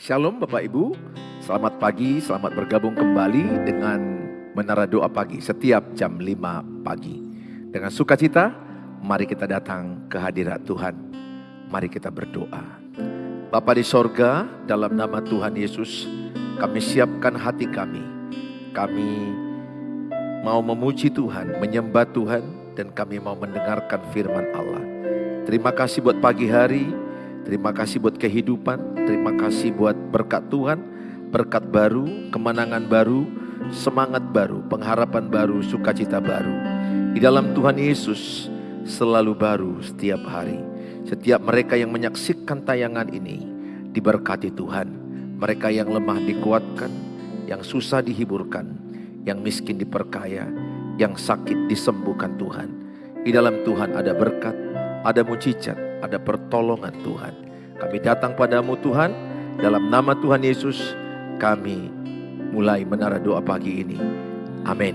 Shalom Bapak Ibu, selamat pagi, selamat bergabung kembali dengan Menara Doa Pagi setiap jam 5 pagi. Dengan sukacita, mari kita datang ke hadirat Tuhan. Mari kita berdoa. Bapa di sorga, dalam nama Tuhan Yesus, kami siapkan hati kami. Kami mau memuji Tuhan, menyembah Tuhan, dan kami mau mendengarkan firman Allah. Terima kasih buat pagi hari. Terima kasih buat kehidupan, terima kasih buat berkat Tuhan, berkat baru, kemenangan baru, semangat baru, pengharapan baru, sukacita baru. Di dalam Tuhan Yesus selalu baru setiap hari. Setiap mereka yang menyaksikan tayangan ini diberkati Tuhan. Mereka yang lemah dikuatkan, yang susah dihiburkan, yang miskin diperkaya, yang sakit disembuhkan Tuhan. Di dalam Tuhan ada berkat, ada mujizat, ada pertolongan Tuhan. Kami datang padamu Tuhan, dalam nama Tuhan Yesus kami mulai menara doa pagi ini. Amin.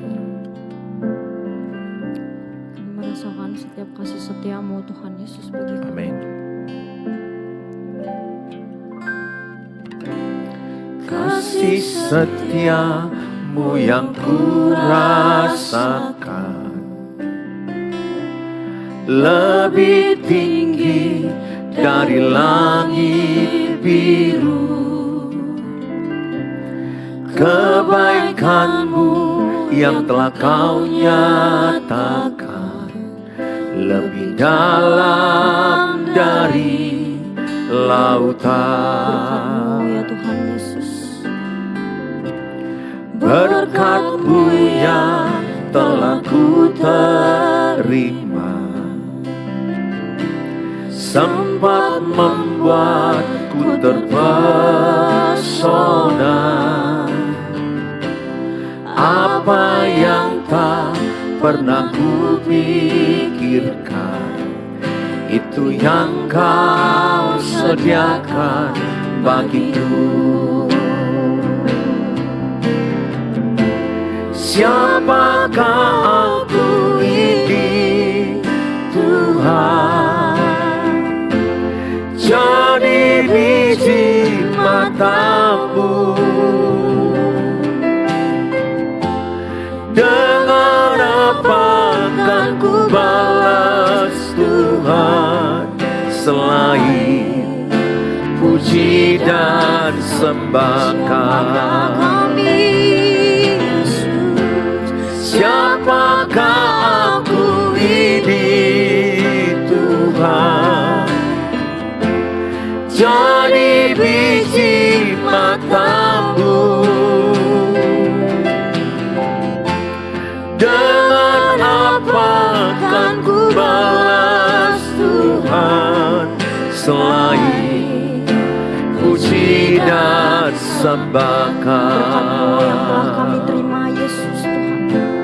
Kami merasakan setiap kasih setiamu Tuhan Yesus bagi kami. Amin. Kasih setiamu yang ku rasakan lebih tinggi dari langit biru. Kebaikanmu yang telah kau nyatakan lebih dalam dari lautan. Ya Tuhan Yesus, Berkat-Mu yang telah ku terima sempat membuatku terpesona. Apa yang tak pernah ku pikirkan, itu yang kau sediakan bagiku. Siapakah aku ini Tuhan? Jadi biji matamu, dengan apa kan ku balas Tuhan selain puji dan sembah kami. Siapakah aku ini Tuhan? Jadi biji matamu, dengan apa kan ku balas Tuhan selain puji dan sembah berkat-Mu yang telah kami terima Yesus Tuhan.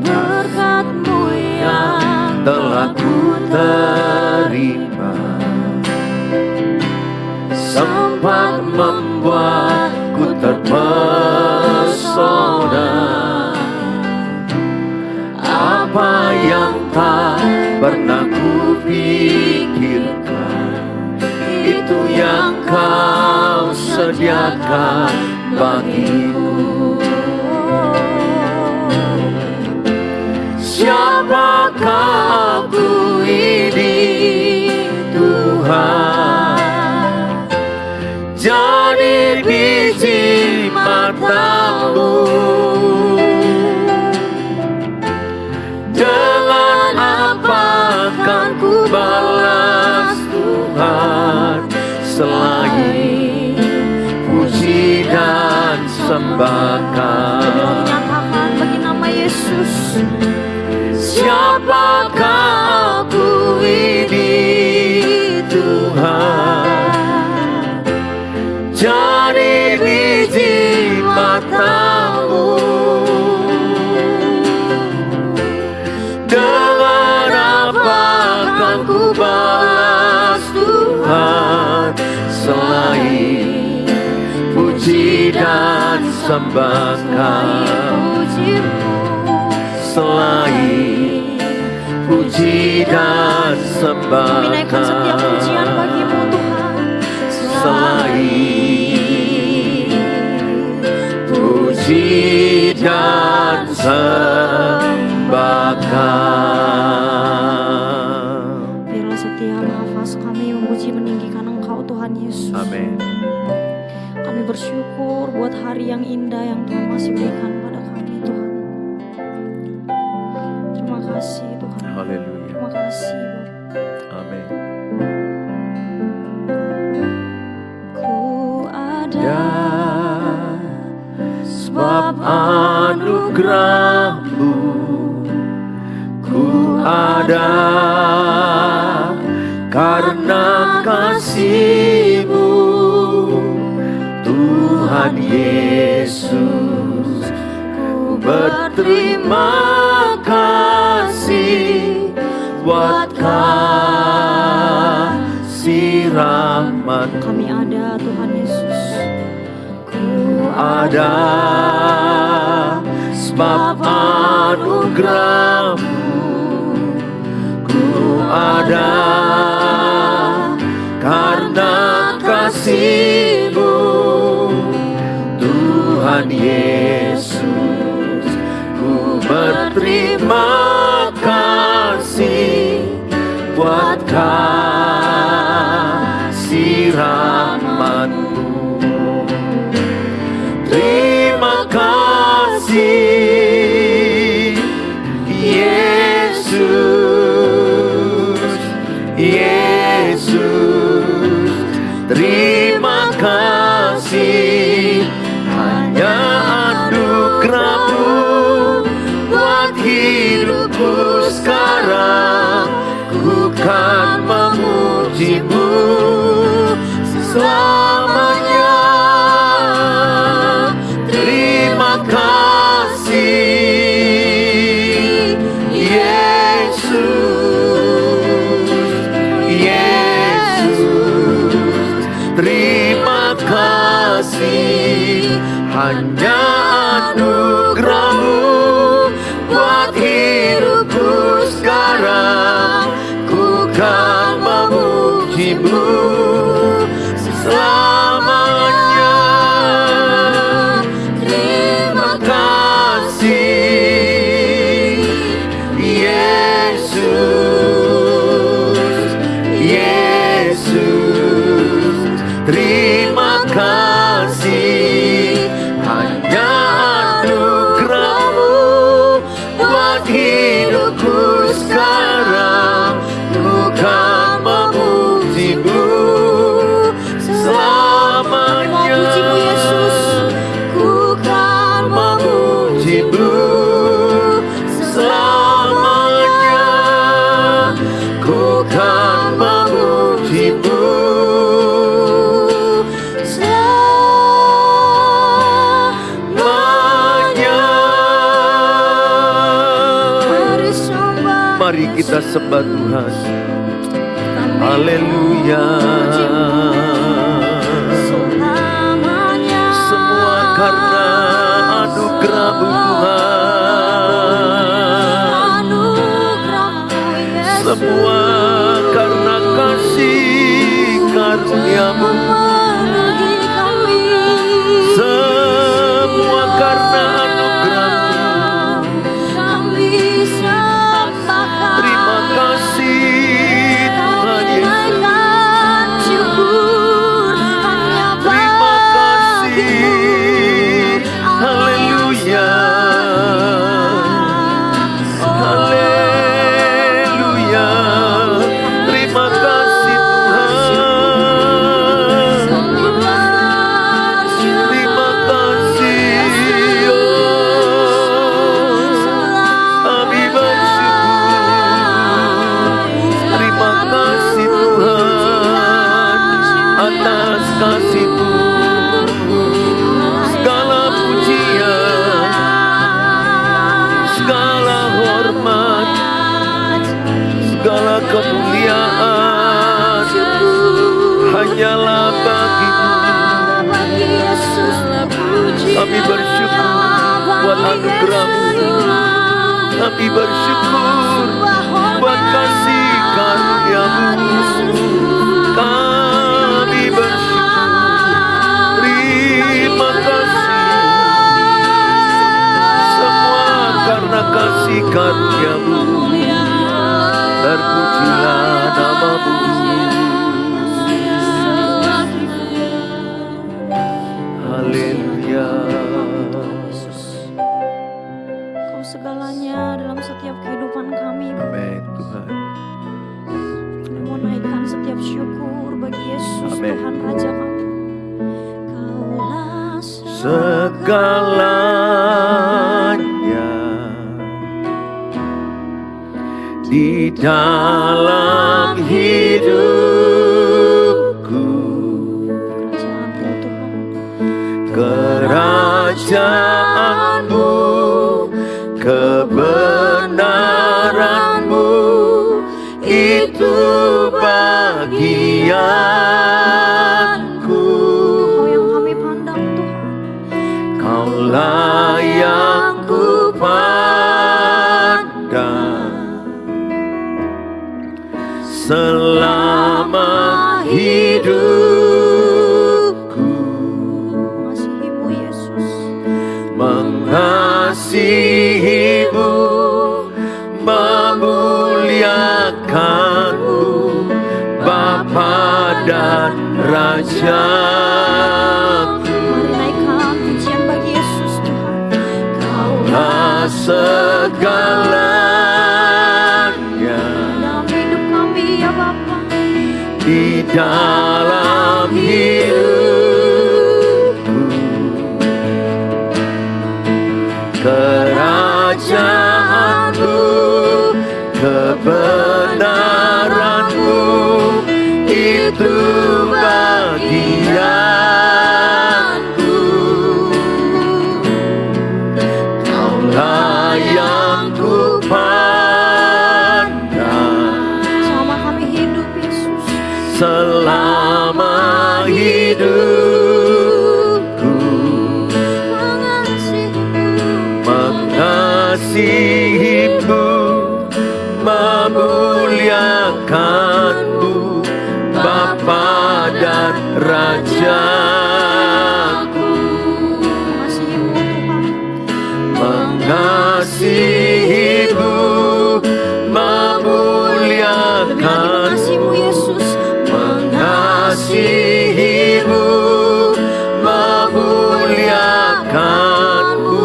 Berkat-Mu yang telah ku terima sempat membuatku terpesona. Apa yang tak pernah ku pikirkan, itu yang kau sediakan bagiku. Siapakah aku ini Tuhan? Jadi biji matamu, dengan apa kan ku balas Tuhan selain puji dan sembah Kami menyatakan bagi nama Yesus. Siapakah aku ini Tuhan? Jadi biji matamu, dengan apa kan ku balas Tuhan selain puji dan sembah kami. Selain puji dan sembah. Kami naikkan setiap pujian bagi-Mu Tuhan. Selain puji dan sembahkan. Biarlah setiap nafas kami memuji meninggikan Engkau Tuhan Yesus. Amin. Kami bersyukur buat hari yang indah yang Tuhan masih berikan pada kami Tuhan. Terima kasih Tuhan. Haleluya. Terima kasih Bapak. Amin. Ku ada Sebab anugerah-Mu, ku ada karena kasih-Mu, Tuhan Yesus. Ku berterima kasih buat kasih rahmat. kami ada Tuhan Yesus. Ku Ada sebab anugerah-Mu, ku ada karena kasih-Mu, Tuhan Yesus. Ku berterima kasih buat kasih rahmat-Mu. Terima kasih Yesus, Yesus. Terima kasih, hanya anugerah-Mu buat hidupku sekarang. Ku kan memuji-Mu selamanya. Terima kasih Yesus, Yesus. Terima kasih, hanya anugerah-Mu buat hidupku sekarang. Ku kan memuji-Mu selamanya. Terima kasih Yesus, Yesus. Terima kasih, hanya anugerah-Mu buat hidupku sekarang. Ku kan memuji-Mu selamanya. Puji-Mu Yesus. Ku kan memuji-Mu selamanya. Ku kan memuji-Mu selamanya. Mari kita sembah Tuhan. Haleluya. Semua karena anugerah-Mu Tuhan. Semua karena kasih karunia-Mu. Semua karena anugerah-Mu. Terima kasih Tuhan Yesus. Terima kasih. Haleluya. Haleluya. Terima kasih Tuhan. Terima kasih. Kami bersyukur. Terima kasih Tuhan atas kasih-Mu. Segala pujian, segala hormat, segala kemuliaan hanyalah bagi-Mu. Kami bersyukur buat anugerah-Mu. Kami bersyukur kasih karya-Mu, kami bersyukur. Terima kasih, semua karena kasih karya-Mu. Terpujilah nama-Mu. Haleluya. Kau segalanya dalam setiap kehidupan kami. Amin Tuhan. Kami mau naikkan setiap syukur bagi Yesus, Amin. Tuhan Raja kami. Kaulah Segalanya di dalam hidupku, kerajaan-Mu, Tuhan. kerajaan-Mu, kebenaran-Mu, itu bagianku. Kau yang kami pandang, Tuhan. Kaulah yang ku pandang selama hidupku, Mengasihi-Mu, Yesus. mengasihi-Mu, memuliakan-Mu, Bapa dan Raja-Ku. Mari naikkan pujian bagi Yesus, Tuhan. Kaulah segalanya Dalam hidup kami, ya Bapa. di dalam hidupku, kerajaan-Mu, kebenaran-Mu, itu bagianku. Kaulah yang ku pandang Selama kami hidup, Yesus. selama hidupku, mengasihi-Mu, memuliakan-Mu, Bapa dan Raja-Ku. Mengasihi-Mu, Tuhan. Mengasihi-Mu, memuliakan, Mengasihi-Mu, Yesus. mengasihi-Mu, memuliakan-Mu,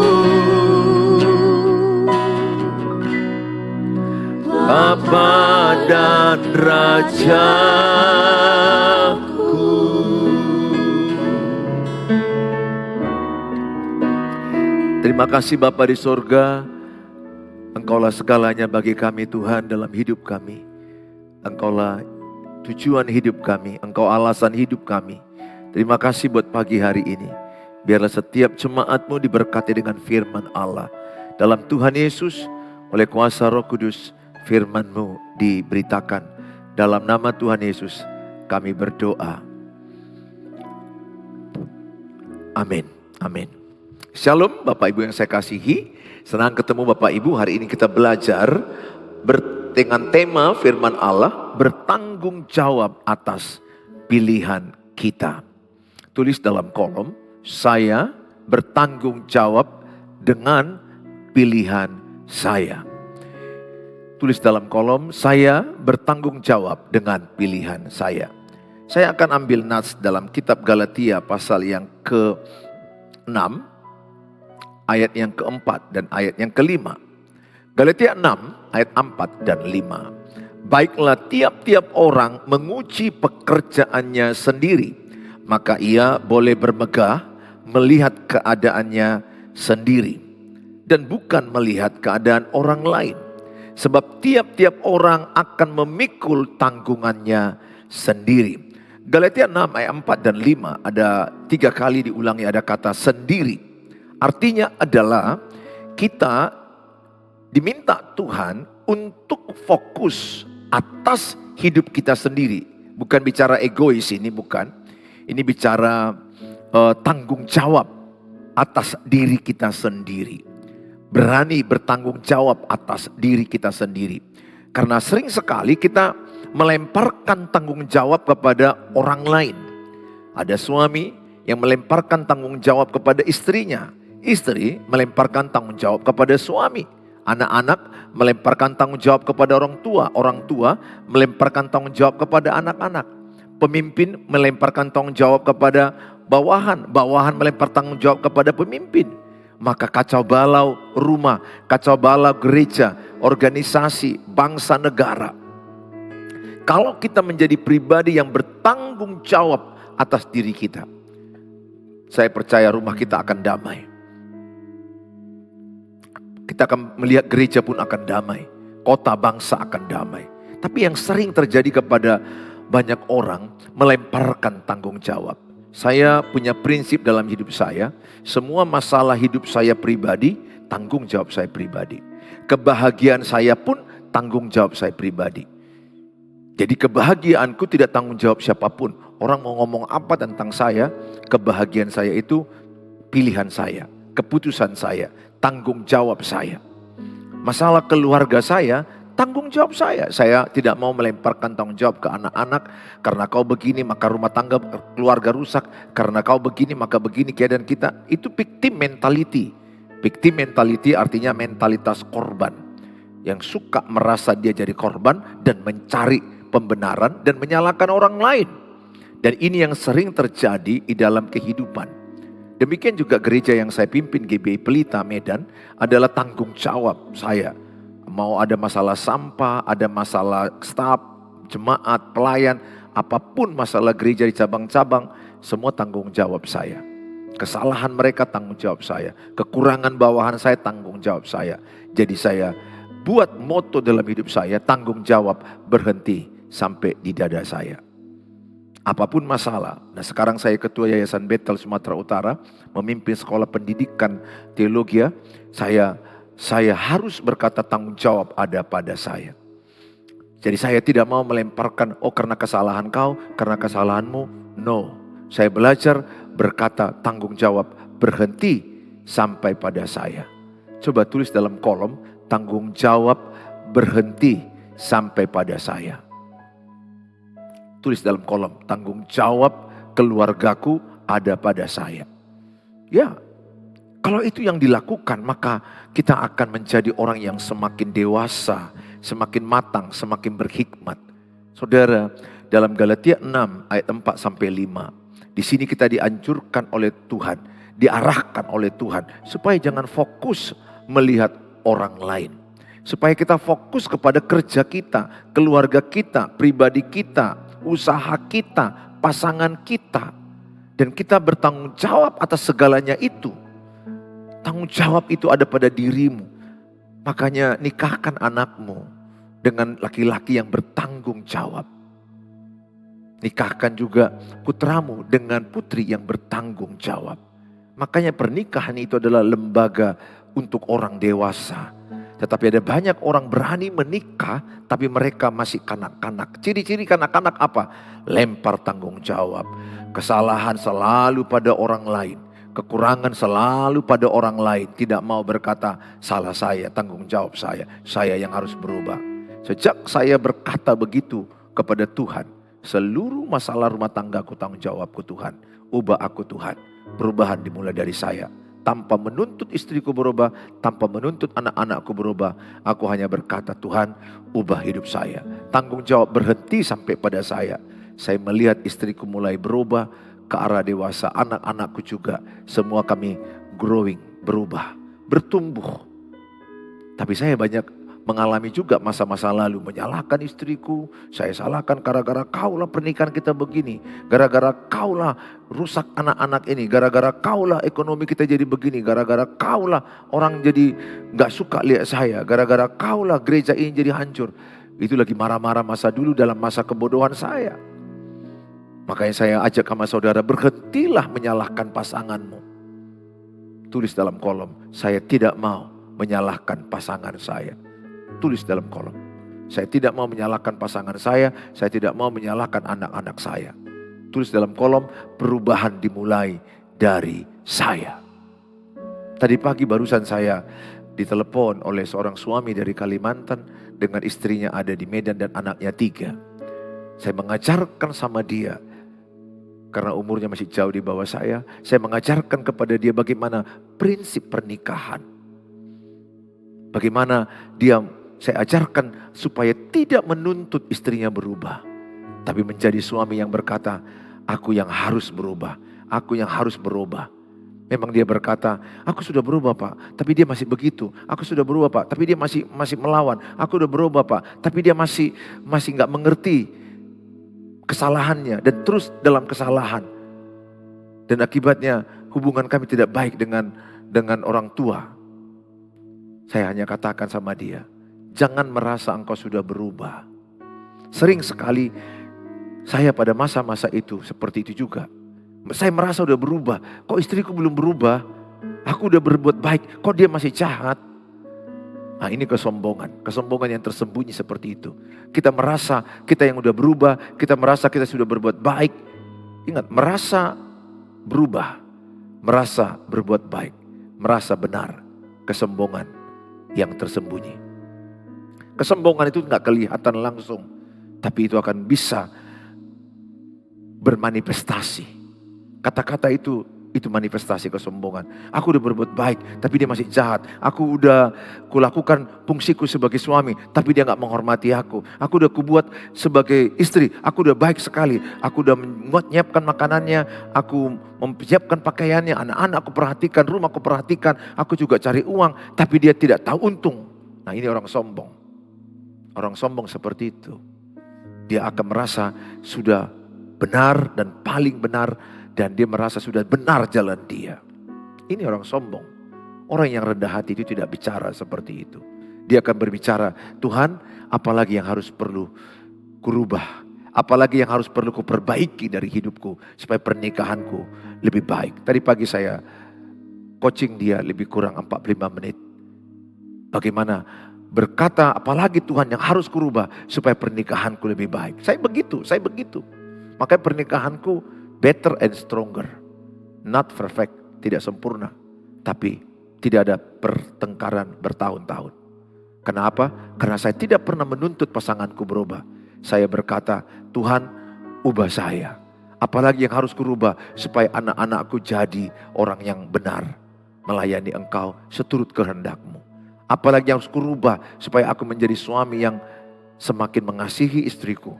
Bapa dan Raja-Ku. Terima kasih Bapa di sorga, Engkaulah segalanya bagi kami Tuhan dalam hidup kami. Engkaulah tujuan hidup kami, Engkau alasan hidup kami. Terima kasih buat pagi hari ini. Biarlah setiap jemaat-Mu diberkati dengan firman Allah. Dalam Tuhan Yesus, oleh kuasa Roh Kudus, firman-Mu diberitakan. Dalam nama Tuhan Yesus, kami berdoa. Amin. Amin. Shalom Bapak Ibu yang saya kasihi. Senang ketemu Bapak Ibu. Hari ini kita belajar dengan tema firman Allah, bertanggung jawab atas pilihan kita. Tulis dalam kolom, saya bertanggung jawab dengan pilihan saya. Tulis dalam kolom, saya bertanggung jawab dengan pilihan saya. Saya akan ambil nats dalam kitab Galatia pasal yang ke-6, ayat yang ke-4 dan ayat yang ke-5. Galatia 6 ayat 4 dan 5. Baiklah tiap-tiap orang menguji pekerjaannya sendiri, maka ia boleh bermegah melihat keadaannya sendiri dan bukan melihat keadaan orang lain. Sebab tiap-tiap orang akan memikul tanggungannya sendiri. Galatia 6 ayat 4 dan 5 ada 3 kali diulangi ada kata sendiri. Artinya adalah kita diminta Tuhan untuk fokus atas hidup kita sendiri. Bukan bicara egois ini, bukan. Ini bicara tanggung jawab atas diri kita sendiri. Berani bertanggung jawab atas diri kita sendiri. Karena sering sekali kita melemparkan tanggung jawab kepada orang lain. Ada suami yang melemparkan tanggung jawab kepada istrinya. Istri melemparkan tanggung jawab kepada suami. Anak-anak melemparkan tanggung jawab kepada orang tua. Orang tua melemparkan tanggung jawab kepada anak-anak. Pemimpin melemparkan tanggung jawab kepada bawahan. Bawahan melempar tanggung jawab kepada pemimpin. Maka kacau balau rumah, kacau balau gereja, organisasi, bangsa, negara. Kalau kita menjadi pribadi yang bertanggung jawab atas diri kita, saya percaya rumah kita akan damai. Kita akan melihat gereja pun akan damai. Kota bangsa akan damai. Tapi yang sering terjadi kepada banyak orang, melemparkan tanggung jawab. Saya punya prinsip dalam hidup saya, semua masalah hidup saya pribadi, tanggung jawab saya pribadi. Kebahagiaan saya pun tanggung jawab saya pribadi. Jadi kebahagiaanku tidak tanggung jawab siapapun. Orang mau ngomong apa tentang saya, kebahagiaan saya itu pilihan saya, keputusan saya, tanggung jawab saya. Masalah keluarga saya, tanggung jawab saya. Saya tidak mau melemparkan tanggung jawab ke anak-anak. Karena kau begini maka rumah tangga keluarga rusak. Karena kau begini maka begini keadaan kita. Itu victim mentality. Victim mentality artinya mentalitas korban. Yang suka merasa dia jadi korban dan mencari pembenaran dan menyalahkan orang lain. Dan ini yang sering terjadi di dalam kehidupan. Demikian juga gereja yang saya pimpin, GBI Pelita Medan, adalah tanggung jawab saya. Mau ada masalah sampah, ada masalah staf, jemaat, pelayan, apapun masalah gereja di cabang-cabang, semua tanggung jawab saya. Kesalahan mereka tanggung jawab saya. Kekurangan bawahan saya tanggung jawab saya. Jadi saya buat moto dalam hidup saya, tanggung jawab berhenti sampai di dada saya. Apapun masalah. Nah sekarang saya ketua Yayasan Bethel Sumatera Utara, memimpin sekolah pendidikan teologi. Saya harus berkata tanggung jawab ada pada saya. Jadi saya tidak mau melemparkan, oh karena kesalahan kau, karena kesalahanmu. No, saya belajar berkata tanggung jawab berhenti sampai pada saya. Coba tulis dalam kolom, tanggung jawab berhenti sampai pada saya. Tulis dalam kolom, tanggung jawab keluargaku ada pada saya. Ya, kalau itu yang dilakukan, maka kita akan menjadi orang yang semakin dewasa, semakin matang, semakin berhikmat. Saudara, dalam Galatia 6 ayat 4-5, di sini kita dianjurkan oleh Tuhan, diarahkan oleh Tuhan, supaya jangan fokus melihat orang lain. Supaya kita fokus kepada kerja kita, keluarga kita, pribadi kita, usaha kita, pasangan kita. Dan kita bertanggung jawab atas segalanya itu. Tanggung jawab itu ada pada dirimu. Makanya nikahkan anakmu dengan laki-laki yang bertanggung jawab. Nikahkan juga putramu dengan putri yang bertanggung jawab. Makanya pernikahan itu adalah lembaga untuk orang dewasa. Tetapi ada banyak orang berani menikah tapi mereka masih kanak-kanak. Ciri-ciri kanak-kanak apa? Lempar tanggung jawab. Kesalahan selalu pada orang lain. Kekurangan selalu pada orang lain. Tidak mau berkata salah saya, tanggung jawab saya. Saya yang harus berubah. Sejak saya berkata begitu kepada Tuhan, seluruh masalah rumah tanggaku tanggung jawabku Tuhan. Ubah aku Tuhan. Perubahan dimulai dari saya. Tanpa menuntut istriku berubah, tanpa menuntut anak-anakku berubah. Aku hanya berkata, Tuhan, ubah hidup saya. Tanggung jawab berhenti sampai pada saya. Saya melihat istriku mulai berubah ke arah dewasa. Anak-anakku juga. Semua kami growing, berubah, bertumbuh. Tapi saya banyak mengalami juga masa-masa lalu. Menyalahkan istriku. Saya salahkan gara-gara kaulah pernikahan kita begini. Gara-gara kaulah rusak anak-anak ini. Gara-gara kaulah ekonomi kita jadi begini. Gara-gara kaulah orang jadi gak suka lihat saya. Gara-gara kaulah gereja ini jadi hancur. Itu lagi marah-marah masa dulu dalam masa kebodohan saya. Makanya saya ajak sama saudara, berhentilah menyalahkan pasanganmu. Tulis dalam kolom, saya tidak mau menyalahkan pasangan saya. Tulis dalam kolom. Saya tidak mau menyalahkan pasangan saya tidak mau menyalahkan anak-anak saya. Tulis dalam kolom, perubahan dimulai dari saya. Tadi pagi barusan saya ditelepon oleh seorang suami dari Kalimantan dengan istrinya ada di Medan dan anaknya 3. Saya mengajarkan sama dia, karena umurnya masih jauh di bawah saya mengajarkan kepada dia bagaimana prinsip pernikahan. Bagaimana saya ajarkan supaya tidak menuntut istrinya berubah, tapi menjadi suami yang berkata, aku yang harus berubah, aku yang harus berubah. Memang dia berkata, aku sudah berubah Pak, tapi dia masih begitu. Aku sudah berubah Pak, tapi dia masih melawan. Aku sudah berubah Pak, tapi dia masih nggak mengerti kesalahannya dan terus dalam kesalahan. Dan akibatnya hubungan kami tidak baik dengan orang tua. Saya hanya katakan sama dia, jangan merasa engkau sudah berubah. Sering sekali saya pada masa-masa itu seperti itu juga. Saya merasa udah berubah, kok istriku belum berubah? Aku udah berbuat baik, kok dia masih jahat? Nah, ini kesombongan yang tersembunyi seperti itu. Kita merasa kita yang udah berubah, kita merasa kita sudah berbuat baik. Ingat, merasa berubah, merasa berbuat baik, merasa benar. Kesombongan yang tersembunyi. Kesombongan itu nggak kelihatan langsung, tapi itu akan bisa bermanifestasi. Kata-kata itu manifestasi kesombongan. Aku udah berbuat baik, tapi dia masih jahat. Aku udah kulakukan fungsiku sebagai suami, tapi dia gak menghormati aku. Aku udah kubuat sebagai istri, aku udah baik sekali. Aku udah menyiapkan makanannya, aku mempersiapkan pakaiannya, anak-anak aku perhatikan, rumah aku perhatikan. Aku juga cari uang, tapi dia tidak tahu untung. Nah, ini orang sombong. Orang sombong seperti itu. Dia akan merasa sudah benar dan paling benar, dan dia merasa sudah benar jalan dia. Ini orang sombong. Orang yang rendah hati itu tidak bicara seperti itu. Dia akan berbicara, Tuhan, apalagi yang harus perlu kurubah? Apalagi yang harus perlu kuperbaiki dari hidupku supaya pernikahanku lebih baik. Tadi pagi saya coaching dia lebih kurang 45 menit. Bagaimana berkata, apalagi Tuhan yang harus kurubah supaya pernikahanku lebih baik. Saya begitu. Makanya pernikahanku better and stronger. Not perfect, tidak sempurna. Tapi tidak ada pertengkaran bertahun-tahun. Kenapa? Karena saya tidak pernah menuntut pasanganku berubah. Saya berkata, Tuhan ubah saya. Apalagi yang harus kurubah supaya anak-anakku jadi orang yang benar. Melayani Engkau seturut kehendak-Mu. Apalagi yang harus kurubah supaya aku menjadi suami yang semakin mengasihi istriku.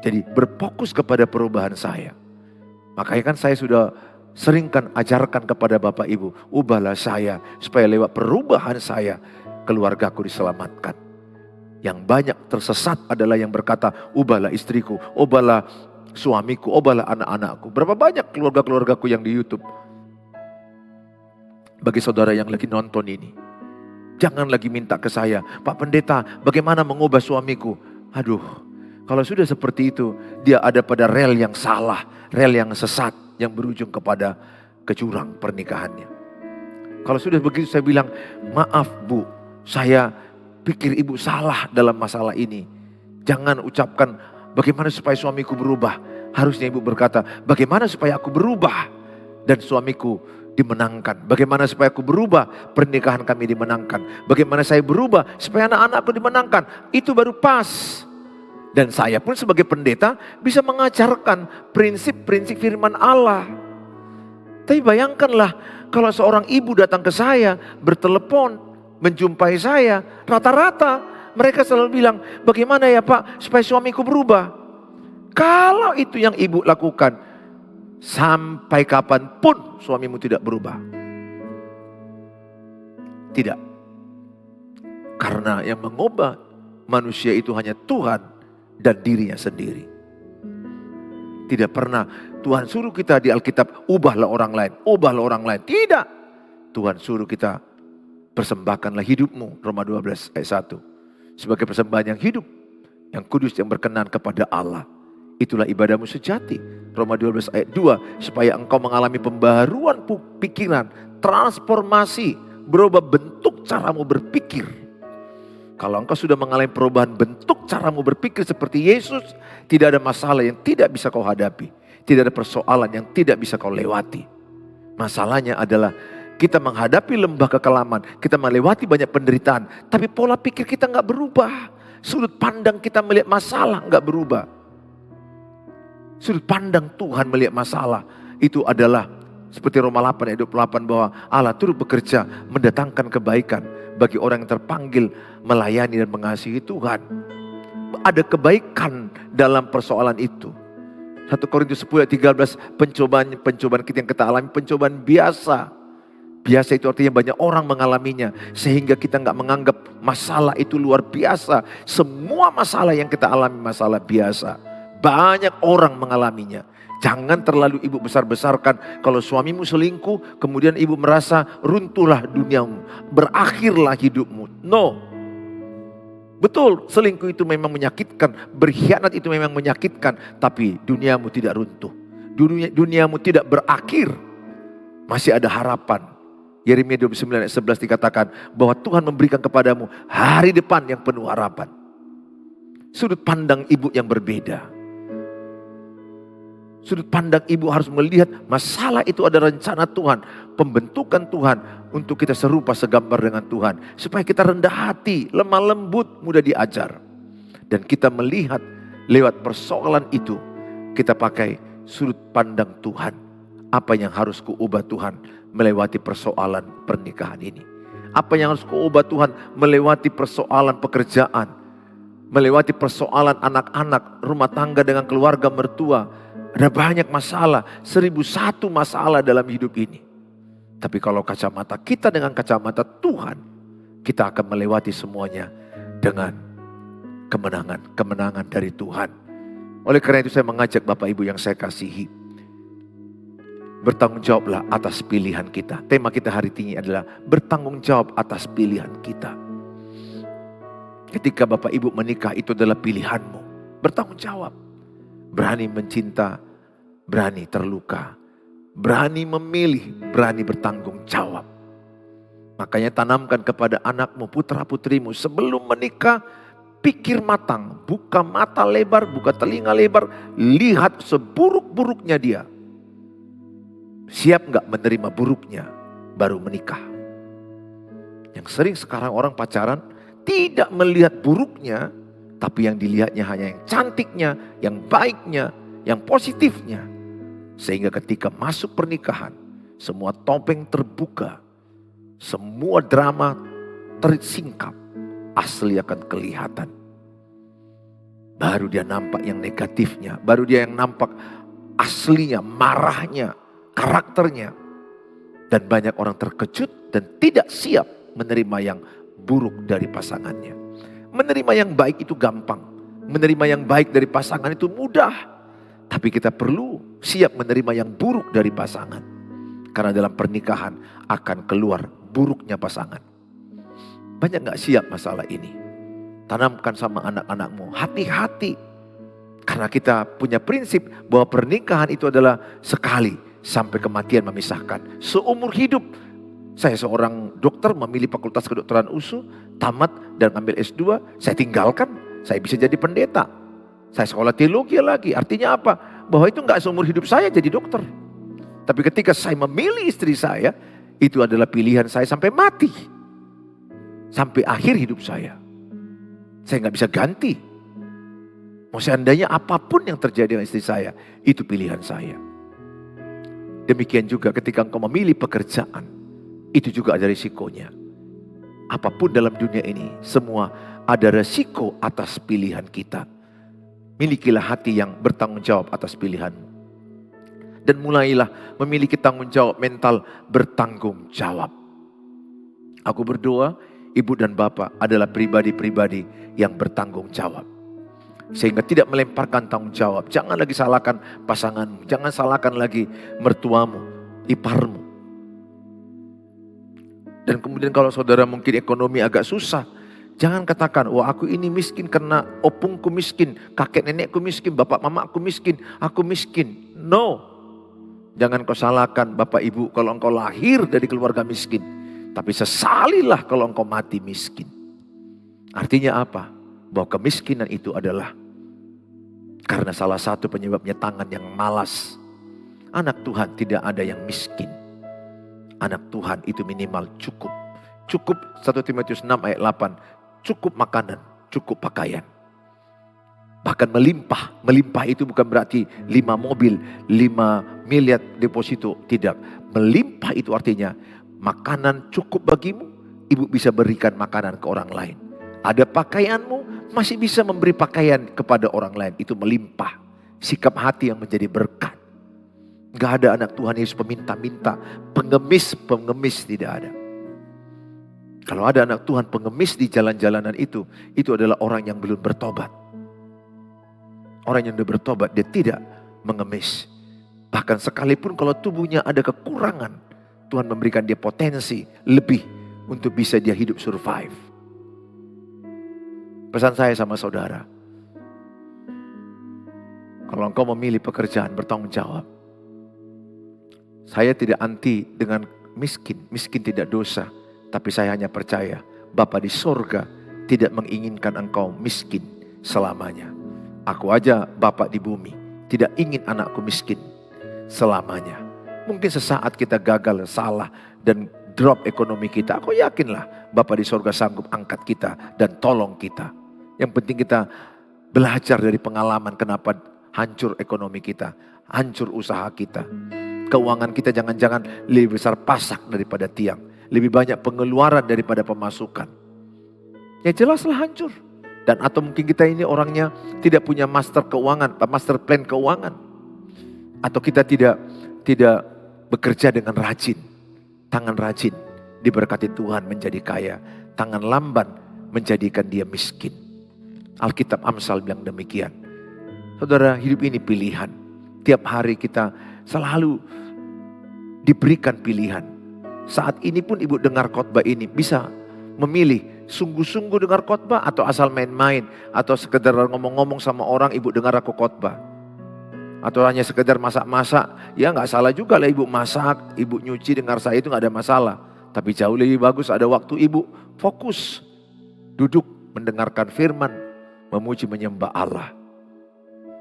Jadi berfokus kepada perubahan saya. Makanya kan saya sudah seringkan ajarkan kepada Bapak Ibu, ubahlah saya supaya lewat perubahan saya keluargaku diselamatkan. Yang banyak tersesat adalah yang berkata, ubahlah istriku, ubahlah suamiku, ubahlah anak-anakku. Berapa banyak keluarga-keluargaku yang di YouTube. Bagi saudara yang lagi nonton ini, jangan lagi minta ke saya, Pak Pendeta, bagaimana mengubah suamiku? Aduh. Kalau sudah seperti itu, dia ada pada rel yang salah, rel yang sesat, yang berujung kepada kecurang pernikahannya. Kalau sudah begitu saya bilang, maaf Bu, saya pikir Ibu salah dalam masalah ini. Jangan ucapkan, bagaimana supaya suamiku berubah. Harusnya Ibu berkata, bagaimana supaya aku berubah dan suamiku dimenangkan. Bagaimana supaya aku berubah, pernikahan kami dimenangkan. Bagaimana saya berubah, supaya anak-anakku dimenangkan. Itu baru pas. Dan saya pun sebagai pendeta bisa mengajarkan prinsip-prinsip firman Allah. Tapi bayangkanlah kalau seorang ibu datang ke saya, bertelepon, menjumpai saya, rata-rata mereka selalu bilang, bagaimana ya Pak supaya suamiku berubah? Kalau itu yang ibu lakukan, sampai kapanpun suamimu tidak berubah. Tidak. Karena yang mengubah manusia itu hanya Tuhan dan dirinya sendiri. Tidak pernah Tuhan suruh kita di Alkitab, ubahlah orang lain, ubahlah orang lain. Tidak. Tuhan suruh kita, persembahkanlah hidupmu, Roma 12 ayat 1. Sebagai persembahan yang hidup, yang kudus, yang berkenan kepada Allah. Itulah ibadahmu sejati. Roma 12 ayat 2. Supaya engkau mengalami pembaharuan pikiran, transformasi, berubah bentuk caramu berpikir. Kalau engkau sudah mengalami perubahan bentuk caramu berpikir seperti Yesus, tidak ada masalah yang tidak bisa kau hadapi. Tidak ada persoalan yang tidak bisa kau lewati. Masalahnya adalah Kita menghadapi lembah kekelaman, kita melewati banyak penderitaan, tapi pola pikir kita nggak berubah. Sudut pandang kita melihat masalah nggak berubah. Sudut pandang Tuhan melihat masalah itu adalah seperti Roma 8 ayat 28 bahwa Allah turut bekerja mendatangkan kebaikan bagi orang yang terpanggil melayani dan mengasihi Tuhan. Ada kebaikan dalam persoalan itu. 1 Korintus 10 ayat 13, pencobaan kita yang kita alami pencobaan biasa. Biasa itu artinya banyak orang mengalaminya. Sehingga kita nggak menganggap masalah itu luar biasa. Semua masalah yang kita alami masalah biasa. Banyak orang mengalaminya. Jangan terlalu ibu besar-besarkan kalau suamimu selingkuh. Kemudian ibu merasa runtuhlah duniamu. Berakhirlah hidupmu. No. Betul, selingkuh itu memang menyakitkan. Berkhianat itu memang menyakitkan. Tapi duniamu tidak runtuh. Duniamu tidak berakhir. Masih ada harapan. Yeremia 29 ayat 11 dikatakan bahwa Tuhan memberikan kepadamu hari depan yang penuh harapan. Sudut pandang ibu yang berbeda. Sudut pandang ibu harus melihat masalah itu ada rencana Tuhan. Pembentukan Tuhan untuk kita serupa segambar dengan Tuhan. Supaya kita rendah hati, lemah lembut, mudah diajar. Dan kita melihat lewat persoalan itu. Kita pakai sudut pandang Tuhan. Apa yang harus kuubah Tuhan melewati persoalan pernikahan ini. Apa yang harus kuubah Tuhan melewati persoalan pekerjaan. Melewati persoalan anak-anak, rumah tangga dengan keluarga mertua. Ada banyak masalah, 1001 masalah dalam hidup ini. Tapi kalau kacamata kita dengan kacamata Tuhan, kita akan melewati semuanya dengan kemenangan dari Tuhan. Oleh karena itu saya mengajak Bapak Ibu yang saya kasihi, bertanggung jawablah atas pilihan kita. Tema kita hari ini adalah bertanggung jawab atas pilihan kita. Ketika Bapak Ibu menikah itu adalah pilihanmu. Bertanggung jawab. Berani mencinta, berani terluka. Berani memilih, berani bertanggung jawab. Makanya tanamkan kepada anakmu, putra putrimu sebelum menikah, pikir matang. Buka mata lebar, buka telinga lebar. Lihat seburuk-buruknya dia. Siap gak menerima buruknya baru menikah. Yang sering sekarang orang pacaran tidak melihat buruknya, tapi yang dilihatnya hanya yang cantiknya, yang baiknya, yang positifnya. Sehingga ketika masuk pernikahan, semua topeng terbuka, semua drama tersingkap, asli akan kelihatan. Baru dia nampak yang negatifnya, baru dia yang nampak aslinya, marahnya, karakternya. Dan banyak orang terkejut dan tidak siap menerima yang buruk dari pasangannya. Menerima yang baik itu gampang. Menerima yang baik dari pasangan itu mudah. Tapi kita perlu siap menerima yang buruk dari pasangan. Karena dalam pernikahan akan keluar buruknya pasangan. Banyak gak siap masalah ini. Tanamkan sama anak-anakmu, hati-hati. Karena kita punya prinsip bahwa pernikahan itu adalah sekali. Sampai kematian memisahkan. Seumur hidup. Saya seorang dokter memilih fakultas kedokteran USU. Tamat dan ambil S2. Saya tinggalkan. Saya bisa jadi pendeta. Saya sekolah teologi lagi. Artinya apa? Bahwa itu gak seumur hidup saya jadi dokter. Tapi ketika saya memilih istri saya. Itu adalah pilihan saya sampai mati. Sampai akhir hidup saya. Saya gak bisa ganti. Mau seandainya apapun yang terjadi dengan istri saya. Itu pilihan saya. Demikian juga ketika engkau memilih pekerjaan. Itu juga ada risikonya. Apapun dalam dunia ini. Semua ada risiko atas pilihan kita. Milikilah hati yang bertanggung jawab atas pilihanmu. Dan mulailah memiliki tanggung jawab mental bertanggung jawab. Aku berdoa ibu dan bapak adalah pribadi-pribadi yang bertanggung jawab. Sehingga tidak melemparkan tanggung jawab. Jangan lagi salahkan pasanganmu. Jangan salahkan lagi mertuamu, iparmu. Dan kemudian kalau saudara mungkin ekonomi agak susah. Jangan katakan, wah aku ini miskin karena opungku miskin. Kakek nenekku miskin, bapak mamaku miskin. Aku miskin. No. Jangan kau salahkan bapak ibu kalau engkau lahir dari keluarga miskin. Tapi sesalilah kalau engkau mati miskin. Artinya apa? Bahwa kemiskinan itu adalah karena salah satu penyebabnya tangan yang malas. Anak Tuhan tidak ada yang miskin. anak Tuhan itu minimal cukup. Cukup 1 Timotius 6 ayat 8. Cukup makanan, cukup pakaian. Bahkan melimpah. Melimpah itu bukan berarti 5 mobil, 5 miliar deposito. Tidak. Melimpah itu artinya makanan cukup bagimu. Ibu bisa berikan makanan ke orang lain. Ada pakaianmu, masih bisa memberi pakaian kepada orang lain. Itu melimpah. Sikap hati yang menjadi berkat. Gak ada anak Tuhan Yesus peminta-minta. Pengemis tidak ada. Kalau ada anak Tuhan pengemis di jalan-jalanan itu adalah orang yang belum bertobat. Orang yang sudah bertobat, dia tidak mengemis. Bahkan sekalipun kalau tubuhnya ada kekurangan, Tuhan memberikan dia potensi lebih untuk bisa dia hidup survive. Pesan saya sama saudara, kalau engkau memilih pekerjaan bertanggung jawab, saya tidak anti dengan miskin. Miskin tidak dosa. Tapi saya hanya percaya Bapa di sorga tidak menginginkan engkau miskin selamanya. Aku aja Bapa di bumi tidak ingin anakku miskin selamanya. Mungkin sesaat kita gagal, salah dan drop ekonomi kita. Aku yakinlah Bapa di sorga sanggup angkat kita dan tolong kita. Yang penting kita belajar dari pengalaman kenapa hancur ekonomi kita, hancur usaha kita. Keuangan kita jangan-jangan lebih besar pasak daripada tiang. Lebih banyak pengeluaran daripada pemasukan. Ya jelaslah hancur. Dan atau mungkin kita ini orangnya tidak punya master keuangan, master plan keuangan. Atau kita tidak bekerja dengan rajin. Tangan rajin diberkati Tuhan menjadi kaya. Tangan lamban menjadikan dia miskin. Alkitab Amsal bilang demikian. Saudara, hidup ini pilihan. Tiap hari kita selalu diberikan pilihan. Saat ini pun ibu dengar khotbah ini bisa memilih sungguh-sungguh dengar khotbah atau asal main-main atau sekedar ngomong-ngomong sama orang ibu dengar aku khotbah. Atau hanya sekedar masak-masak, ya nggak salah juga lah ibu masak, ibu nyuci dengar saya itu nggak ada masalah. Tapi jauh lebih bagus ada waktu ibu fokus duduk mendengarkan firman, memuji menyembah Allah.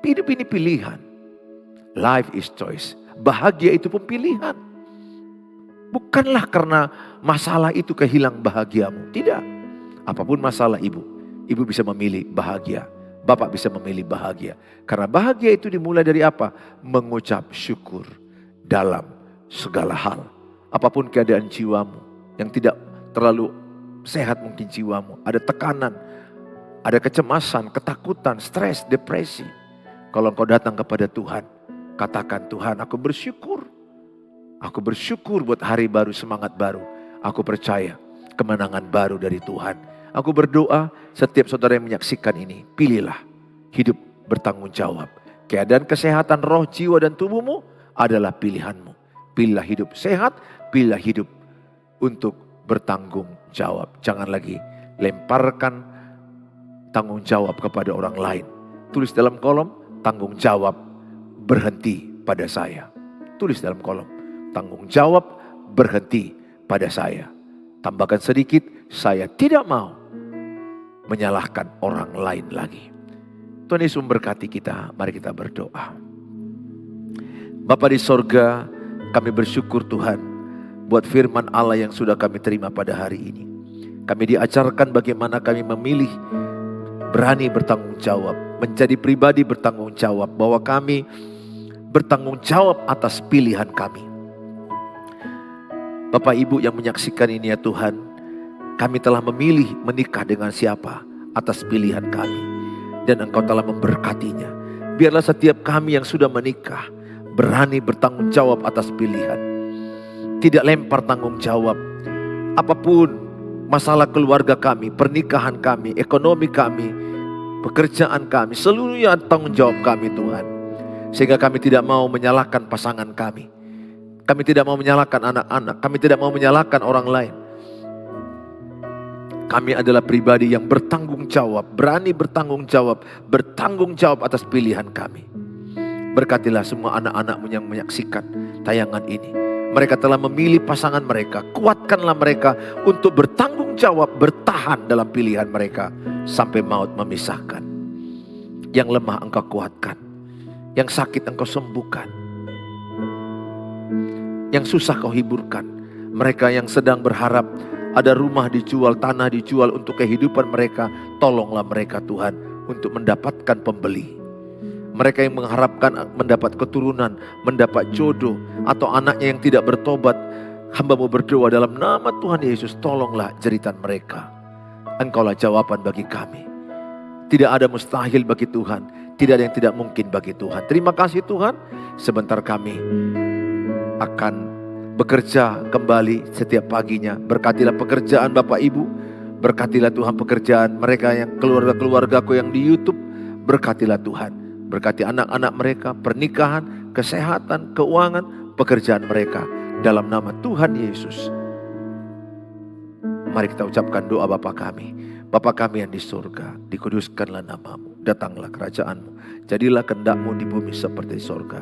Hidup ini pilihan. Life is choice. Bahagia itu pun pilihan. Bukanlah karena masalah itu kehilang bahagiamu. Tidak. Apapun masalah ibu bisa memilih bahagia. Bapak bisa memilih bahagia. Karena bahagia itu dimulai dari apa? Mengucap syukur dalam segala hal. Apapun keadaan jiwamu yang tidak terlalu sehat mungkin jiwamu. Ada tekanan, ada kecemasan, ketakutan, stres, depresi. Kalau engkau datang kepada Tuhan, katakan Tuhan aku bersyukur. Aku bersyukur buat hari baru, semangat baru. Aku percaya kemenangan baru dari Tuhan. Aku berdoa setiap saudara yang menyaksikan ini. Pilihlah hidup bertanggung jawab. Keadaan kesehatan roh, jiwa dan tubuhmu adalah pilihanmu. Pilihlah hidup sehat, pilihlah hidup untuk bertanggung jawab. Jangan lagi lemparkan tanggung jawab kepada orang lain. Tulis dalam kolom, tanggung jawab berhenti pada saya. Tulis dalam kolom, tanggung jawab berhenti pada saya. Tambahkan sedikit, saya tidak mau menyalahkan orang lain lagi. Tuhan Yesus memberkati kita, mari kita berdoa. Bapa di sorga, kami bersyukur Tuhan buat firman Allah yang sudah kami terima pada hari ini. Kami diajarkan bagaimana kami memilih berani bertanggung jawab, menjadi pribadi bertanggung jawab, bahwa kami bertanggung jawab atas pilihan kami. Bapak Ibu yang menyaksikan ini ya Tuhan, kami telah memilih menikah dengan siapa atas pilihan kami. Dan Engkau telah memberkatinya. Biarlah setiap kami yang sudah menikah berani bertanggung jawab atas pilihan. Tidak lempar tanggung jawab. Apapun masalah keluarga kami, pernikahan kami, ekonomi kami, pekerjaan kami, seluruhnya tanggung jawab kami Tuhan. Sehingga kami tidak mau menyalahkan pasangan kami. Kami tidak mau menyalahkan anak-anak. Kami tidak mau menyalahkan orang lain. Kami adalah pribadi yang bertanggung jawab, berani bertanggung jawab atas pilihan kami. Berkatilah semua anak-anak-Mu yang menyaksikan tayangan ini. Mereka telah memilih pasangan mereka. Kuatkanlah mereka untuk bertanggung jawab, bertahan dalam pilihan mereka sampai maut memisahkan. Yang lemah Engkau kuatkan, yang sakit Engkau sembuhkan, yang susah Kau hiburkan. Mereka yang sedang berharap ada rumah dijual, tanah dijual untuk kehidupan mereka, tolonglah mereka Tuhan untuk mendapatkan pembeli. Mereka yang mengharapkan mendapat keturunan, mendapat jodoh, atau anaknya yang tidak bertobat, hamba-Mu berdoa dalam nama Tuhan Yesus, tolonglah jeritan mereka. Engkaulah jawaban bagi kami. Tidak ada mustahil bagi Tuhan, tidak ada yang tidak mungkin bagi Tuhan. Terima kasih Tuhan, sebentar kami akan bekerja kembali setiap paginya. Berkatilah pekerjaan Bapak Ibu, berkatilah Tuhan pekerjaan mereka yang keluarga-keluargaku yang di YouTube, berkatilah Tuhan. Berkati anak-anak mereka, pernikahan, kesehatan, keuangan, pekerjaan mereka. Dalam nama Tuhan Yesus. Mari kita ucapkan doa Bapa kami. Bapa kami yang di surga, dikuduskanlah nama-Mu, datanglah kerajaan-Mu, jadilah kehendak-Mu di bumi seperti di surga.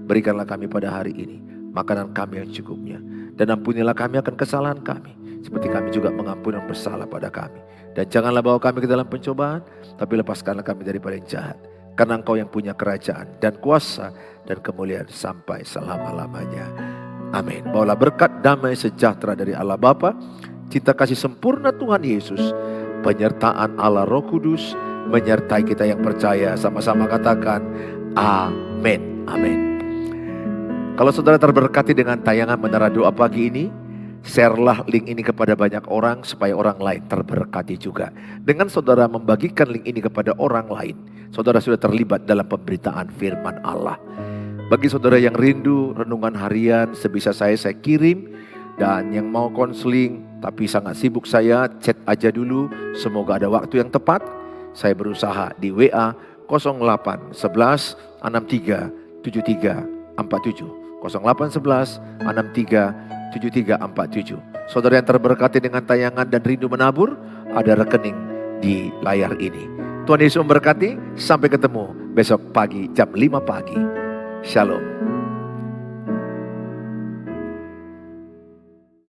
Berikanlah kami pada hari ini makanan kami yang cukupnya, dan ampunilah kami akan kesalahan kami, seperti kami juga mengampuni yang bersalah pada kami. Dan janganlah bawa kami ke dalam pencobaan, tapi lepaskanlah kami daripada yang jahat. Karena Engkau yang punya kerajaan dan kuasa dan kemuliaan sampai selama-lamanya. Amin. Bawalah berkat damai sejahtera dari Allah Bapa, cinta kasih sempurna Tuhan Yesus, penyertaan Allah Roh Kudus menyertai kita yang percaya. Sama-sama katakan amin. Amin. Kalau saudara terberkati dengan tayangan Menara Doa pagi ini, share-lah link ini kepada banyak orang supaya orang lain terberkati juga. Dengan saudara membagikan link ini kepada orang lain, saudara sudah terlibat dalam pemberitaan firman Allah. Bagi saudara yang rindu renungan harian, sebisa saya kirim. Dan yang mau konseling tapi sangat sibuk saya, chat aja dulu. Semoga ada waktu yang tepat. Saya berusaha di WA 08 11 63 73 47 08 11 63 7347. Saudara yang terberkati dengan tayangan dan rindu menabur, ada rekening di layar ini. Tuhan Yesus memberkati. Sampai ketemu besok pagi jam 5 pagi. Shalom.